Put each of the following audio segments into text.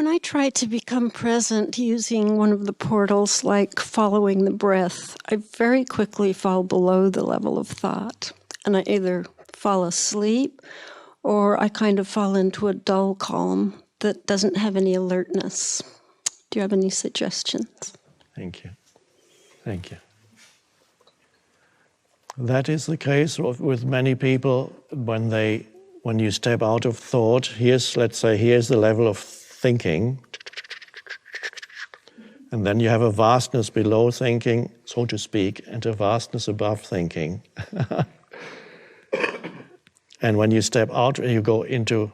When I try to become present using one of the portals, like following the breath, I very quickly fall below the level of thought. And I either fall asleep or I kind of fall into a dull calm that doesn't have any alertness. Do you have any suggestions? Thank you. Thank you. That is the case with many people when you step out of thought. Let's say, here's the level of thinking. And then you have a vastness below thinking, so to speak, and a vastness above thinking. And when you step out and you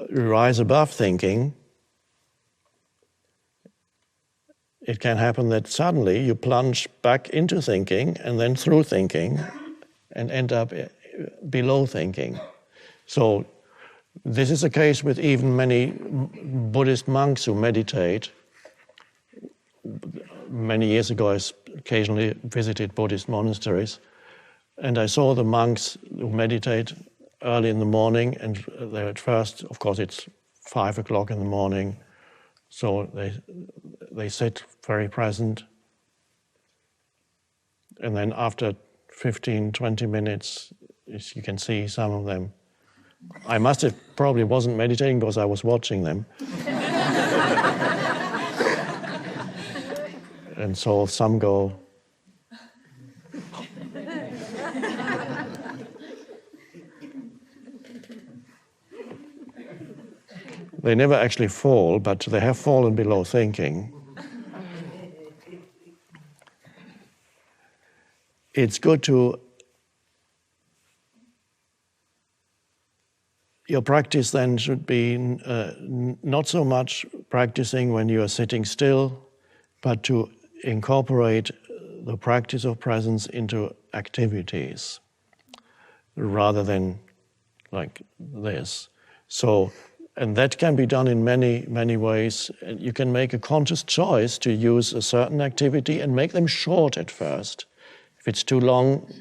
rise above thinking, it can happen that suddenly you plunge back into thinking and then through thinking and end up below thinking. So this is the case with even many Buddhist monks who meditate. Many years ago, I occasionally visited Buddhist monasteries, and I saw the monks who meditate early in the morning, and they're at first, of course, it's 5 o'clock in the morning, so they sit very present, and then after 15, 20 minutes, you can see some of them. I probably wasn't meditating because I was watching them. And so some go. They never actually fall, but they have fallen below thinking. It's good your practice then should be not so much practicing when you are sitting still, but to incorporate the practice of presence into activities rather than like this. So, and that can be done in many, many ways. You can make a conscious choice to use a certain activity and make them short at first. If it's too long,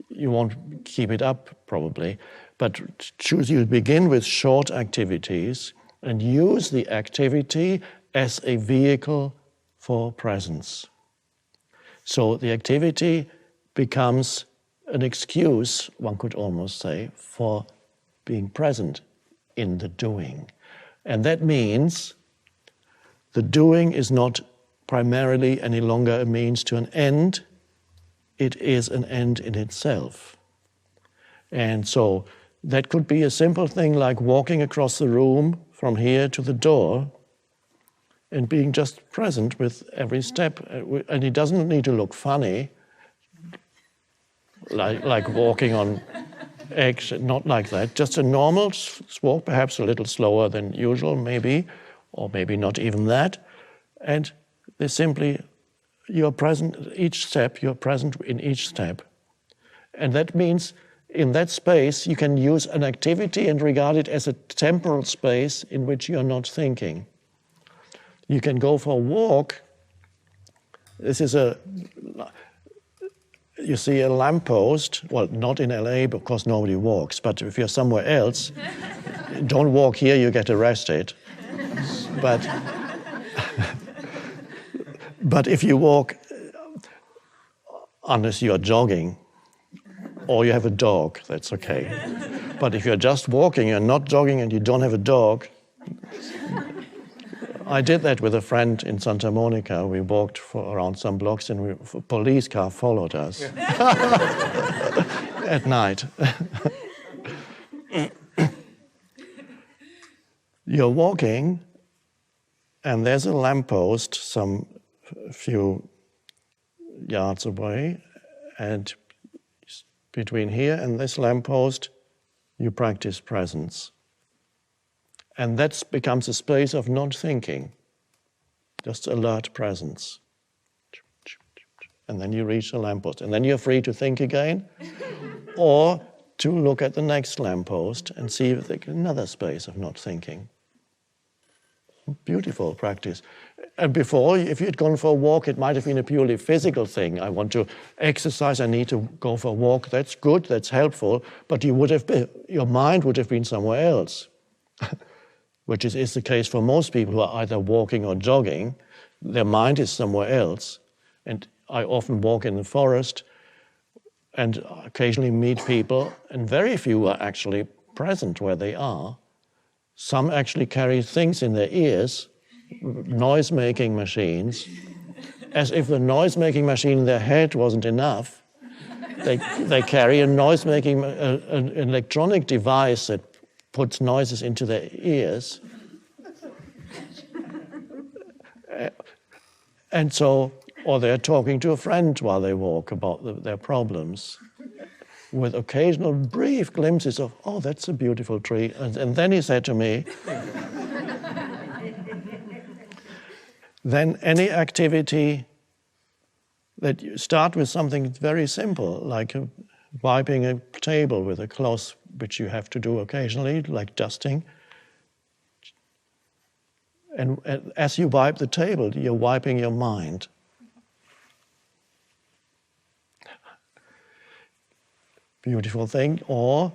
you won't keep it up probably. But you begin with short activities and use the activity as a vehicle for presence. So the activity becomes an excuse, one could almost say, for being present in the doing. And that means the doing is not primarily any longer a means to an end, it is an end in itself. And so that could be a simple thing like walking across the room from here to the door and being just present with every step. And it doesn't need to look funny, like walking on eggs, not like that. Just a normal walk, perhaps a little slower than usual, maybe, or maybe not even that. And they simply, you're present each step, you're present in each step. And that means in that space, you can use an activity and regard it as a temporal space in which you're not thinking. You can go for a walk. This is you see a lamppost, well, not in LA because nobody walks, but if you're somewhere else, don't walk here, you get arrested. But if you walk, unless you're jogging, or you have a dog, that's okay. But if you're just walking, you're not jogging, and you don't have a dog. I did that with a friend in Santa Monica. We walked around some blocks, and a police car followed us at night. You're walking, and there's a lamppost some few yards away, and between here and this lamppost, you practice presence. And that becomes a space of not thinking, just alert presence. And then you reach the lamppost. And then you're free to think again, or to look at the next lamppost and see if there's another space of not thinking. Beautiful practice. And before, if you'd gone for a walk, it might have been a purely physical thing. I want to exercise, I need to go for a walk. That's good, that's helpful, but your mind would have been somewhere else. which is the case for most people who are either walking or jogging. Their mind is somewhere else. And I often walk in the forest and occasionally meet people, and very few are actually present where they are. Some actually carry things in their ears, noise-making machines, as if the noise-making machine in their head wasn't enough. They carry a noise-making, an electronic device that puts noises into their ears. And so, or they're talking to a friend while they walk about their problems, with occasional brief glimpses of, oh, that's a beautiful tree. And then he said to me, then any activity that you start with something very simple, like wiping a table with a cloth, which you have to do occasionally, like dusting. And as you wipe the table, you're wiping your mind. Beautiful thing. Or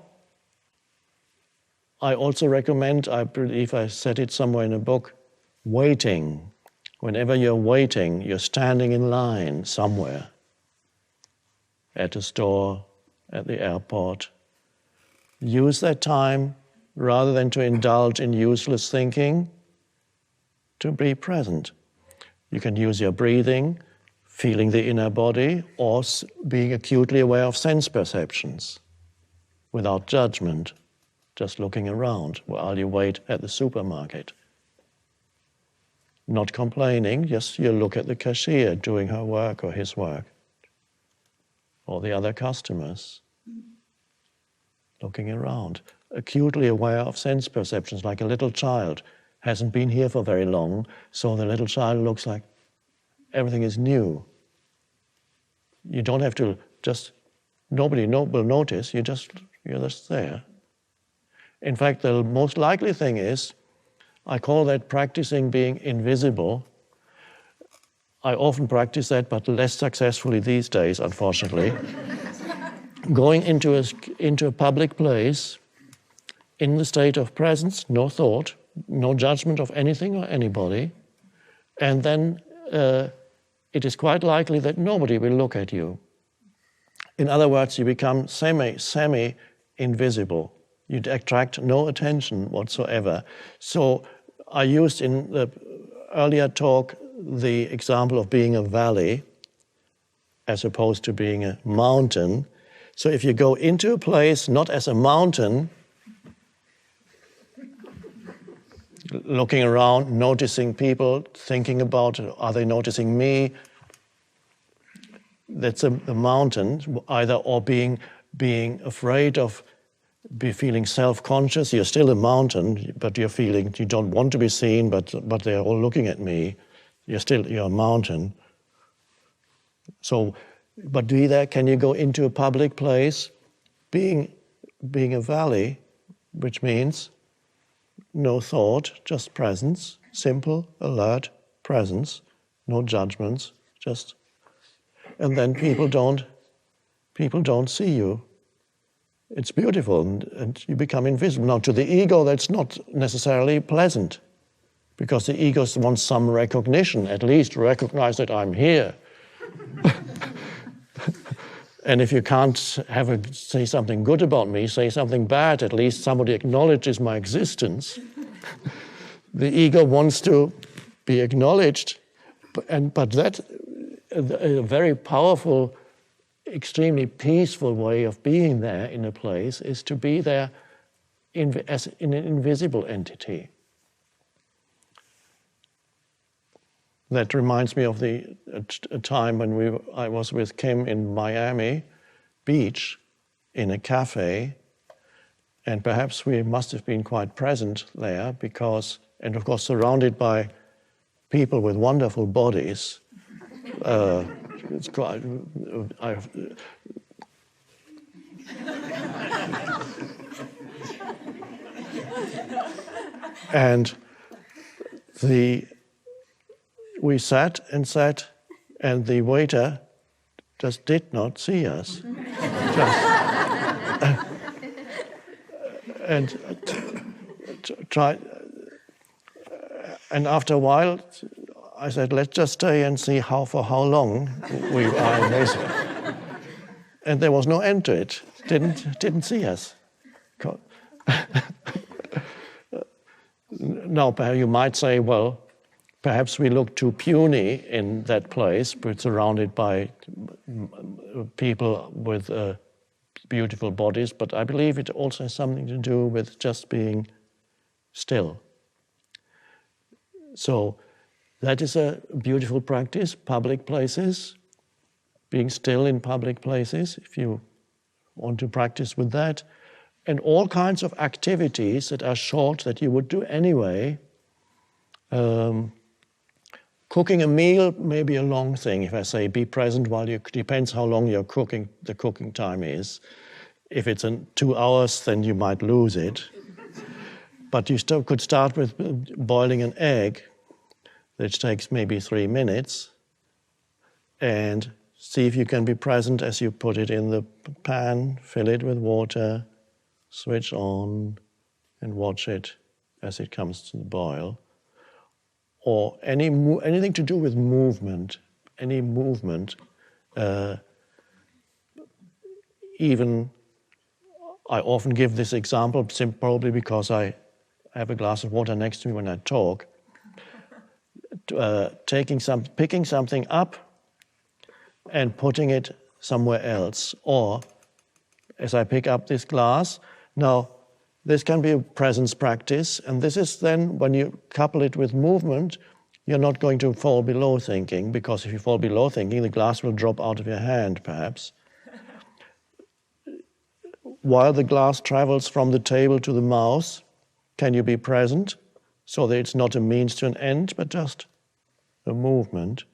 I also recommend, I believe I said it somewhere in a book, waiting. Whenever you're waiting, you're standing in line somewhere, at a store, at the airport. Use that time, rather than to indulge in useless thinking, to be present. You can use your breathing, feeling the inner body, or being acutely aware of sense perceptions, without judgment, just looking around while you wait at the supermarket. Not complaining, just you look at the cashier doing her work or his work, or the other customers, looking around. Acutely aware of sense perceptions, like a little child. Hasn't been here for very long, so the little child looks like everything is new. You don't have to nobody will notice, you're just there. In fact, the most likely thing is, I call that practicing being invisible. I often practice that, but less successfully these days, unfortunately. Going into a public place, in the state of presence, no thought, no judgment of anything or anybody, and then it is quite likely that nobody will look at you. In other words, you become semi-invisible. You attract no attention whatsoever. So I used in the earlier talk the example of being a valley as opposed to being a mountain. So if you go into a place not as a mountain, looking around, noticing people, thinking about, are they noticing me? That's the mountain, either, or being afraid of, feeling self-conscious. You're still a mountain, but you're feeling you don't want to be seen, but they're all looking at me. You're a mountain. So, but be there. Can you go into a public place, being a valley, which means no thought, just presence, simple, alert presence, no judgments, just, and then people don't see you. It's beautiful, and you become invisible. Now, to the ego, that's not necessarily pleasant, because the ego wants some recognition, at least recognize that I'm here. And if you can't say something good about me, say something bad, at least somebody acknowledges my existence. The ego wants to be acknowledged, but that a very powerful, extremely peaceful way of being there in a place is to be there as in an invisible entity. That reminds me of a time when I was with Kim in Miami Beach in a cafe, and perhaps we must have been quite present there because, and of course surrounded by people with wonderful bodies. It's quite. And we sat, and the waiter just did not see us. And tried And after a while, I said, let's just stay and see for how long we are in this. And there was no end to it. Didn't see us. Now, you might say, well, perhaps we look too puny in that place, but surrounded by people with beautiful bodies. But I believe it also has something to do with just being still. So that is a beautiful practice, public places, being still in public places, if you want to practice with that, and all kinds of activities that are short that you would do anyway. Cooking a meal may be a long thing. If I say be present while you, depends how long you're cooking, the cooking time is. If it's 2 hours, then you might lose it. But you still could start with boiling an egg, which takes maybe 3 minutes, and see if you can be present as you put it in the pan, fill it with water, switch on, and watch it as it comes to the boil. Or anything to do with movement, any movement, even, I often give this example, probably because I have a glass of water next to me when I talk. Picking something up and putting it somewhere else. Or, as I pick up this glass, now this can be a presence practice, and this is then, when you couple it with movement, you're not going to fall below thinking, because if you fall below thinking, the glass will drop out of your hand, perhaps. While the glass travels from the table to the mouth, can you be present, so that it's not a means to an end, but just a movement?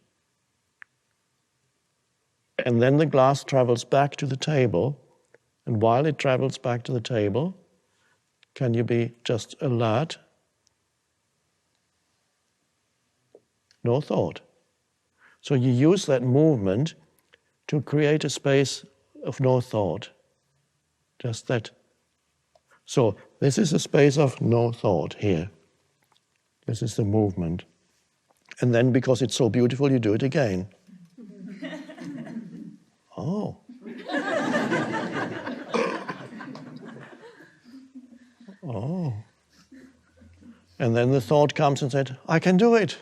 And then the glass travels back to the table, and while it travels back to the table, can you be just alert? No thought. So you use that movement to create a space of no thought. Just that. So this is a space of no thought here. This is the movement. And then, because it's so beautiful, you do it again. Oh. Oh. And then the thought comes and said, I can do it.